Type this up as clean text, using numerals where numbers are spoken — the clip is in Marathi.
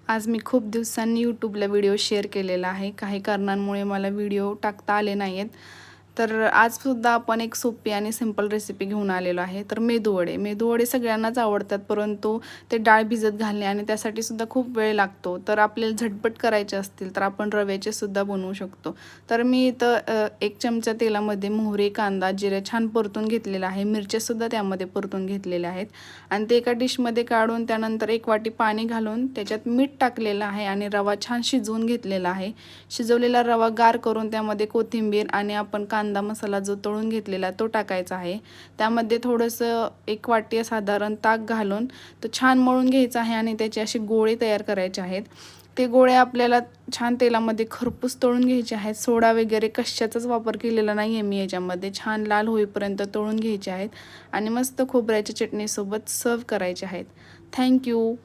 आज मी खूप दिवसांनी यूट्यूबला व्हिडिओ शेअर केलेला आहे. काही कारणांमुळे मला व्हिडिओ टाकता आले नाही आहेत. तर आजसुद्धा आपण एक सोपी आणि सिंपल रेसिपी घेऊन आलेलो आहे. तर मेदूवडे. मेदूवडे सगळ्यांनाच आवडतात, परंतु ते डाळ भिजत घालणे आणि त्यासाठी सुद्धा खूप वेळ लागतो. तर आपल्याला झटपट करायचे असतील तर आपण रव्याचे सुद्धा बनवू शकतो. तर मी इथं 1 चमचा तेलामध्ये मोहरी, कांदा, जिरे छान परतून घेतलेला आहे. मिरच्यासुद्धा त्यामध्ये परतून घेतलेल्या आहेत आणि ते एका डिशमध्ये काढून त्यानंतर 1 वाटी पाणी घालून त्याच्यात मीठ टाकलेलं आहे आणि रवा छान शिजवून घेतलेला आहे. शिजवलेला रवा गार करून त्यामध्ये कोथिंबीर आणि आपण कांदा मसाला जो तळून घेतलेला तो टाकायचा आहे. त्यामध्ये थोडंसं 1 वाटी साधारण ताक घालून तो छान मळून घ्यायचा आहे आणि त्याचे असे गोळे तयार करायचे आहेत. ते गोळे आपल्याला छान तेलामध्ये खरपूस तळून घ्यायचे आहेत. सोडा वगैरे कशाचाच वापर केलेला नाही आहे मी याच्यामध्ये. छान लाल होईपर्यंत तळून घ्यायचे आहेत आणि मस्त खोबऱ्याच्या चटणीसोबत सर्व करायचे आहेत. थँक्यू.